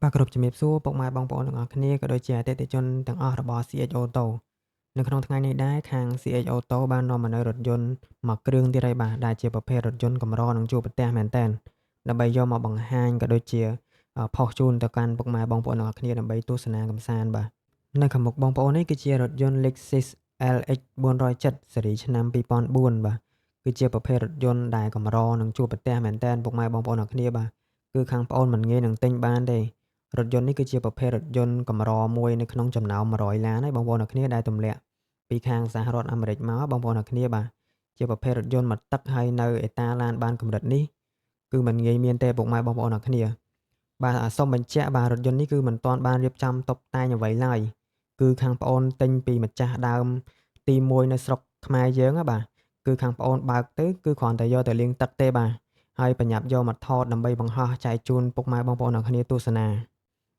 បាទគ្រប់ជំរាបសួរពុកម៉ែបងប្អូនទាំងអស់គ្នាក៏ដូចជាអតិថិជនទាំងអស់របស់ CH Auto នៅក្នុងថ្ងៃនេះដែរខាង CH Auto បាននាំមកនូវរថយន្តមួយគ្រឿងទៀតហើយបាទដែលជាប្រភេទរថយន្តកម្រនឹងជួបប្រទះមែនទែនដើម្បីយកមកបង្ហាញក៏ដូចជាផុសជូនទៅកាន់ពុកម៉ែបងប្អូនទាំងអស់គ្នាដើម្បីទស្សនាកម្សាន្តបាទនៅខាងមុខបងប្អូននេះគឺជារថយន្ត Lexus LX 470ស៊េរីឆ្នាំ2004បាទគឺជាប្រភេទរថយន្តដែលកម្រនឹងជួបប្រទះមែនទែនពុកម៉ែបងប្អូនទាំងអស់គ្នាបាទគឺខាងប្អូនមិនងាយនឹងទិញបានទេ រថយន្តនេះគឺជាប្រភេទរថយន្តកម្រមួយនៅក្នុងចំណោម100ឡានហើយបងប្អូនអរគ្នាដែលទម្លាក់ពីខាងសហរដ្ឋអាមេរិកមកបងប្អូនអរគ្នាបាទជាប្រភេទរថយន្តមួយទឹកហើយនៅអេតាឡានបានកម្រិតនេះគឺมันងាយមានទេពុកម៉ែបងប្អូនអរគ្នាបាទសូមបញ្ជាក់បាទរថយន្តនេះគឺមិនទាន់បានរៀបចំតុបតែងអ្វីឡើយគឺខាងប្អូនទិញពីម្ចាស់ដើមទី1នៅស្រុកខ្មែរយើងហ៎បាទគឺខាងប្អូនបើកទៅគឺគ្រាន់តែយកទៅលាងទឹកទេបាទហើយប្រញាប់យកមកថតដើម្បីបង្ហោះចែកជូនពុកម៉ែបងប្អូនអរគ្នាទស្សនា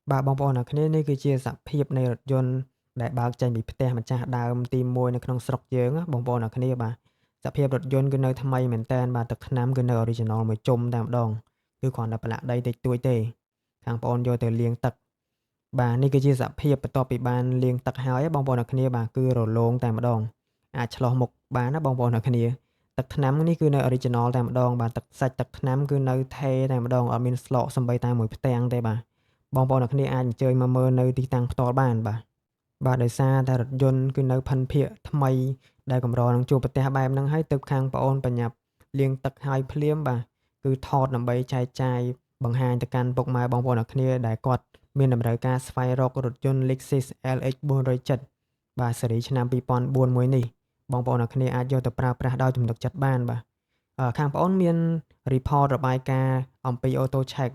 បាទបងប្អូនអរគ្នានេះគឺជាសភាពនៃរថយន្តដែលបើកចេញពីផ្ទះម្ចាស់ដើមទី1នៅក្នុងស្រុកយើងណាបងប្អូនអរគ្នាបាទសភាពរថយន្តគឺនៅថ្មីមែនតែនបាទទឹកថ្នាំគឺនៅ original មួយជុំតែម្ដងគឺគ្រាន់តែប្រឡាក់ដីតិចតួចទេខាងបងប្អូនយកទៅលាងទឹកបាទនេះគឺជាសភាពបន្ទាប់ពីបានលាងទឹកហើយបងប្អូនអរគ្នាបាទគឺរលោងតែម្ដងអាចឆ្លោះមុខបានណាបងប្អូនអរគ្នាទឹកថ្នាំនេះគឺនៅ original តែម្ដងបាទទឹកសាច់ទឹកថ្នាំគឺនៅថេរតែម្ដងអត់មានស្លោកសំបីតែមួយផ្ទាំងទេបាទ បងប្អូនអរគ្នាអាចអញ្ជើញមកមើលនៅទីតាំងផ្ទាល់បានបាទដោយសារតែរថយន្តគឺនៅផិនភាគថ្មីដែលកម្រនឹងជួបប្រទះបែបហ្នឹងហើយទើបខាងប្អូនបញ្ញាប់លាងទឹកហើយភ្លាមបាទគឺថតដើម្បីចែកចាយបង្ហាញទៅកាន់ពុកម៉ែបងប្អូនអរគ្នាដែលគាត់មានតម្រូវការស្វែងរករថយន្ត Lexus LX 470បាទស៊េរីឆ្នាំ2004មួយនេះបងប្អូនអរគ្នាអាចយកទៅប្រើប្រាស់ដោយទំនុកចិត្តបានបាទខាងប្អូនមាន report របាយការណ៍អំពី Auto Check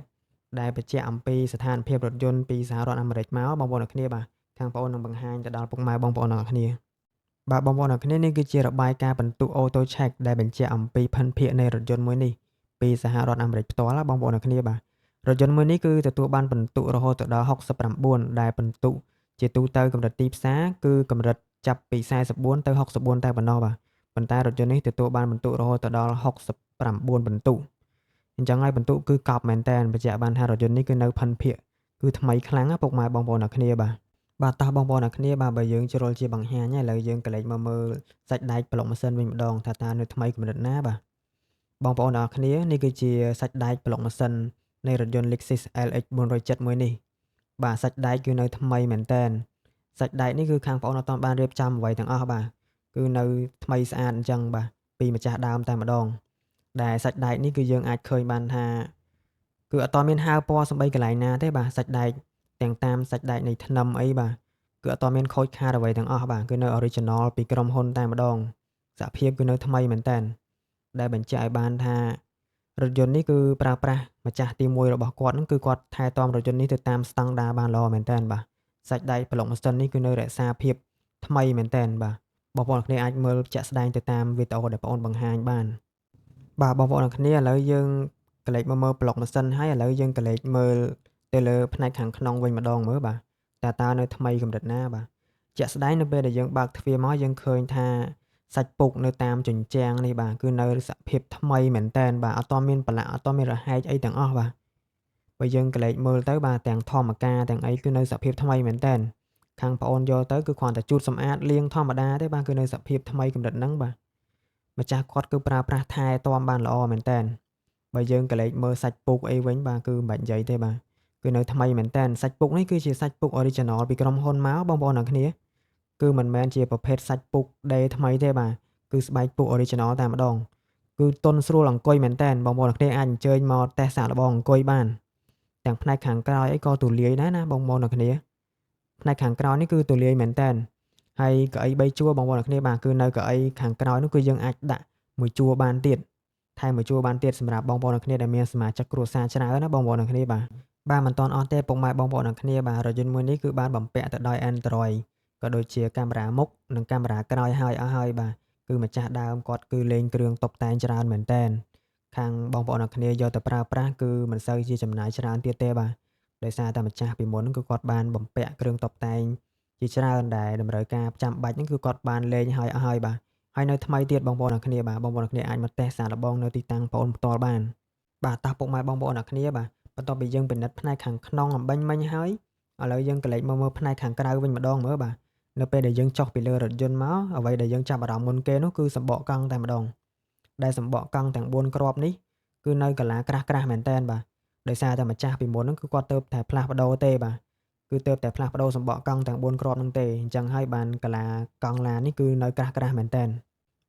ដែលបញ្ជាក់អំពីស្ថានភាពរថយន្តពីសហរដ្ឋអាមេរិកមកបងប្អូនអរគ្នាបាទខាងបងប្អូននឹងបង្ហាញទៅដល់ពុកម៉ែបងប្អូនអរគ្នាបាទបងប្អូនអរគ្នានេះគឺជារបាយការណ៍បន្ទុក Auto Check ដែលបញ្ជាក់អំពីផិនភាគនៃរថយន្តមួយនេះពីសហរដ្ឋអាមេរិកផ្ទាល់ណាបងប្អូនអរគ្នាបាទរថយន្តមួយនេះគឺទទួលបានបន្ទុករហូតដល់69ដែលបន្ទុកជាទូទៅកម្រិតទីផ្សារគឺកម្រិតចាប់ពី44ទៅ64តែប៉ុណ្ណោះបាទប៉ុន្តែរថយន្តនេះទទួលបានបន្ទុករហូតដល់69បន្ទុក អញ្ចឹងហើយបន្ទុកគឺកប់មែនតើបញ្ជាក់បានថារថយន្តនេះគឺនៅផិនភាគគឺថ្មីខ្លាំងណាពុកម៉ែបងប្អូនអរគ្នាបាទតោះបងប្អូនអរគ្នាបាទបើយើងជ្រុលជាបង្ហាញហើយឥឡូវយើងក៏លេចមកមើលសាច់ដែកប្លុកម៉ាស៊ីនវិញម្ដងថាតើនៅថ្មីកម្រិតណាបាទបងប្អូនអរគ្នានេះគឺជាសាច់ដែកប្លុកម៉ាស៊ីននៃរថយន្ត Lexus LX 470មួយនេះបាទសាច់ដែកគឺនៅថ្មីមែនតើសាច់ដែកនេះគឺខាងបងប្អូនអត់ទាន់បានរៀបចំអ្វីទាំងអស់បាទគឺនៅថ្មីស្អាតអញ្ចឹងបាទពីម្ចាស់ដើមតែម្ដង ដែលសាច់ដែកនេះគឺយើងអាចឃើញបានថាគឺអត់ទាន់មានហើរពណ៌សូម្បីកន្លែងណាទេបាទសាច់ដែកទាំងតាមសាច់ដែកនៃថ្នាំអីបាទគឺអត់ទាន់មានខូចខាតអ្វីទាំងអស់បាទគឺនៅ original ពីក្រុមហ៊ុនតែម្ដងសហភាពគឺនៅថ្មីមែនតើដែលបញ្ជាក់ឲ្យបានថារថយន្តនេះគឺប្រើប្រាស់ម្ចាស់ទី1របស់គាត់ហ្នឹងគឺគាត់ថែទាំរថយន្តនេះទៅតាមស្តង់ដារបានល្អមែនតើបាទសាច់ដែកប្លុកម៉ាស៊ីននេះគឺនៅរក្សាភាពថ្មីមែនតើបាទបងប្អូនគ្នាអាចមើលជាក់ស្ដែងទៅតាមវីដេអូដែលបងប្អូនបង្ហាញបាន បាទបងប្អូនអរគ្នាឥឡូវយើងក៏លេចមកមើលប្លុកម៉ាស៊ីនហើយឥឡូវយើងក៏លេចមើលទៅលើផ្នែកខាងក្នុងវិញម្ដងមើលបាទតើនៅថ្មីកម្រិតណាបាទជាក់ស្ដែងនៅពេលដែលយើងបើកទ្វារមកយើងឃើញថាសាច់ពុកនៅតាមជញ្ជាំងនេះបាទគឺនៅសភាពថ្មីមែនតែនបាទអត់ទាន់មានប្រឡាក់អត់ទាន់មានរហែកអីទាំងអស់បាទបើយើងក៏លេចមើលទៅបាទទាំងធម្មការទាំងអីគឺនៅសភាពថ្មីមែនតែនខាងប្អូនយកទៅគឺគ្រាន់តែជូតសម្អាតលាងធម្មតាទេបាទគឺនៅសភាពថ្មីកម្រិតហ្នឹងបាទ ម្ចាស់គាត់គឺប្រើប្រាស់ថែទាំបានល្អមែនតើបើយើងក៏លេចមើលសាច់ពុកអីវិញបាទគឺមិនបាច់និយាយទេបាទគឺនៅថ្មីមែនតើសាច់ពុកនេះគឺជាសាច់ពុក original ពីក្រុមហ៊ុនមកបងប្អូនអរគ្នាគឺមិនមែនជាប្រភេទសាច់ពុកដេរថ្មីទេបាទគឺស្បែកពុក original តែម្ដងគឺទន់ស្រួលអង្គុយមែនតើបងប្អូនអរគ្នាអាចអញ្ជើញមកតេស្តសាកល្បងអង្គុយបានទាំងផ្នែកខាងក្រោយអីក៏ទូលាយដែរណាបងប្អូនអរគ្នាផ្នែកខាងក្រោយនេះគឺទូលាយមែនតើ ហើយកៅអី3ជួរបងប្អូនអរគ្នាបាទគឺនៅកៅអីខាងក្រោយនោះគឺយើងអាចដាក់មួយជួរបានទៀតថែមមួយជួរបានទៀតសម្រាប់បងប្អូនអរគ្នាដែលមានសមាជិកគ្រួសារច្រើនណាបងប្អូនអរគ្នាបាទមិនតាន់អស់ទេពុកម៉ែបងប្អូនអរគ្នាបាទរថយន្តមួយនេះគឺបានបំពាក់ទៅដោយ Android ក៏ដូចជាកាមេរ៉ាមុខនិងកាមេរ៉ាក្រោយហើយអស់ហើយបាទគឺម្ចាស់ដើមគាត់គឺលេងគ្រឿងតុបតែងច្រើនមែនតែនខាងបងប្អូនអរគ្នាយកទៅប្រើប្រាស់គឺមិនសូវជាចំណាយច្រើនទៀតទេបាទដោយសារតែម្ចាស់ពីមុនគឺគាត់បានបំពាក់គ្រឿងតុបតែង ជាច្រើនដែលតម្រូវការចាំបាច់ហ្នឹងគឺគាត់បានលេងហើយអស់ហើយបាទហើយនៅថ្មីទៀតបងប្អូនអរគ្នាបាទបងប្អូនអរគ្នាអាចមកតេស្តសាកល្បងនៅទីតាំងបងប្អូនផ្ទាល់បានបាទតោះពុកម៉ែបងប្អូនអរគ្នាបាទ បន្ទាប់ពីយើងពិនិត្យផ្នែកខាងក្នុងអំបញ្ញមិញហើយឥឡូវយើងក៏លេចមកមើលផ្នែកខាងក្រៅវិញម្ដងមើលបាទនៅពេលដែលយើងចុះពីលើរថយន្តមកអ្វីដែលយើងចាប់អារម្មណ៍មុនគេនោះគឺសម្បកកង់តែម្ដងដែលសម្បកកង់ទាំង4គ្រាប់នេះគឺនៅកាឡាក្រាស់មែនតើបាទដោយសារតែម្ចាស់ពីមុនហ្នឹងគឺគាត់ទៅតែផ្លាស់ប្ដូរទេបាទគឺទៅតែផ្លាស់ប្ដូរសម្បកកង់ទាំង4គ្រាប់ហ្នឹងទេអញ្ចឹងហើយបានកាឡាកង់ឡាននេះគឺនៅក្រាស់មែនតើ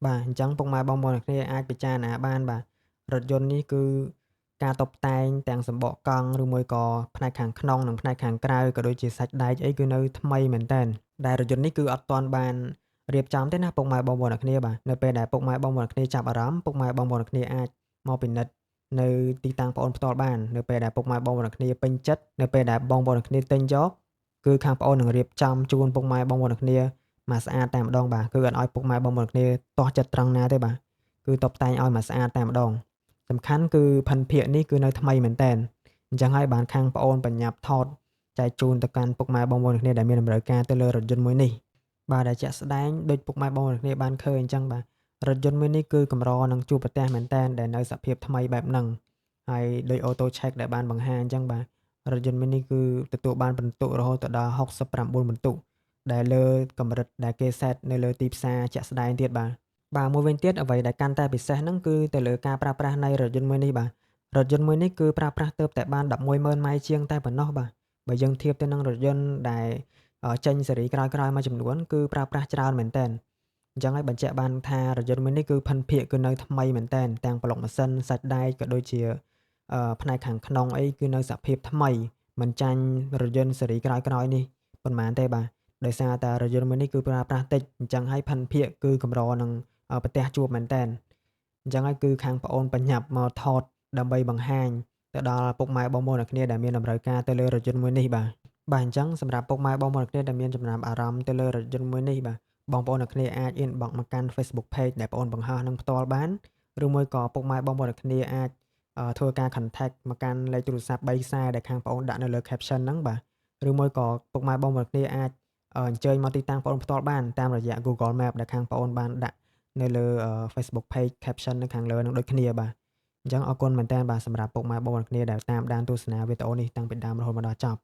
បាទអញ្ចឹងពុកម៉ែបងប្អូនអ្នកគ្នាអាចពិចារណាបានបាទរថយន្តនេះគឺការតុបតែងទាំងសម្បកកង់ឬមួយក៏ផ្នែកខាងក្នុងនិងផ្នែកខាងក្រៅក៏ដូចជាសាច់ដែកអីគឺនៅថ្មីមែនតើដែលរថយន្តនេះគឺអត់ទាន់បានរៀបចំទេណាពុកម៉ែបងប្អូនអ្នកគ្នាបាទនៅពេលដែលពុកម៉ែបងប្អូនអ្នកគ្នាចាប់អារម្មណ៍ពុកម៉ែបងប្អូនអ្នកគ្នាអាចមកពិនិត្យនៅទីតាំងប្អូនផ្ទាល់បាននៅពេលដែលពុកម៉ែបងប្អូនអ្នកគ្នាពេញចិត្តនៅពេលដែលបងប្អូនអ្នកគ្នាទិញយកគឺខាងប្អូននឹងរៀបចំជូនពុកម៉ែបងប្អូនអ្នកគ្នាមកស្អាតតែម្ដងបាទគឺអត់ឲ្យពុកម៉ែបងប្អូនអ្នកគ្នាទាស់ចិត្តត្រង់ណាទេបាទគឺតុបតែងឲ្យមកស្អាតតែម្ដងសំខាន់គឺភិនភាគនេះគឺនៅថ្មីមែនតើអញ្ចឹងហើយបានខាងប្អូនបញ្ញាប់ថតចែកជូនទៅកាន់ពុកម៉ែបងប្អូនគ្នាដែលមានតម្រូវការទៅលើរថយន្តមួយនេះបាទដែលជាក់ស្ដែងដូចពុកម៉ែបងប្អូនគ្នាបានឃើញអញ្ចឹងបាទរថយន្តមួយនេះគឺកម្រនឹងជួបប្រទះមែនតើដែលនៅសភាពថ្មីបែបហ្នឹងហើយដោយ Auto Check ដែលបានបង្ហាញអញ្ចឹងបាទរថយន្តមួយនេះគឺទទួលបានពិន្ទុរហូតដល់69ពិន្ទុដែលលើកម្រិតដែលគេ set នៅលើទីផ្សារជាក់ស្ដែងទៀតបាទមួយវិញទៀតអ្វីដែលកាន់តែពិសេសហ្នឹងគឺទៅលើការប្រើប្រាស់នៃរថយន្តមួយនេះបាទរថយន្តមួយនេះគឺប្រើប្រាស់ទើបតែបាន110,000ម៉ៃជាងតែប៉ុណ្ណោះបាទបើយើងធៀបទៅនឹងរថយន្តដែលចេញស៊េរីក្រោយៗមួយចំនួនគឺប្រើប្រាស់ច្រើនមែនតើអញ្ចឹងហើយបញ្ជាក់បានថារថយន្តមួយនេះគឺភិនភាគគឺនៅថ្មីមែនតើទាំងប្លុកម៉ាស៊ីនសាច់ដែកក៏ដូចជាផ្នែកខាងក្នុងអីគឺនៅសភាពថ្មីមិនចាញ់រថយន្តស៊េរីក្រោយៗនេះប៉ុន្មានទេបាទដោយសារតែរថយន្តមួយនេះគឺប្រើប្រាស់តិចអញ្ចឹងហើយភិនភាគគឺកម្រនឹងប្រទះជួបមែនតើអញ្ចឹងហើយគឺខាងប្អូនបញ្ញាប់មកថតដើម្បីបង្ហាញទៅដល់ពុកម៉ែបងប្អូនអ្នកគ្នាដែលមានតម្រូវការទៅលើរថយន្តមួយនេះបាទអញ្ចឹងសម្រាប់ពុកម៉ែបងប្អូនអ្នកគ្នាដែលមានចំណាប់អារម្មណ៍ទៅលើរថយន្តមួយនេះបាទបងប្អូនអ្នកគ្នាអាច inbox មកកាន់ Facebook page ដែលប្អូនបង្ហោះនឹងផ្ទាល់បានឬមួយក៏ពុកម៉ែបងប្អូនអ្នកគ្នាអាចធ្វើការ contact មកកាន់លេខទូរស័ព្ទ3ខ្សែដែលខាងប្អូនដាក់នៅលើ caption ហ្នឹងបាទឬមួយក៏ពុកម៉ែបងប្អូនអ្នកគ្នាអាចអញ្ជើញមកទីតាំងប្អូនផ្ទាល់បានតាមរយៈ Google Map ដែលខាងប្អូនបានដាក់នៅលើ Facebook page caption នៅខាងលើនឹងដូចគ្នាបាទអញ្ចឹងអរគុណមែនតើបាទសម្រាប់ពុកម៉ែបងប្អូនគ្នាដែលតាមដានទស្សនាវីដេអូនេះតាំងពីដើមរហូតមកដល់ចប់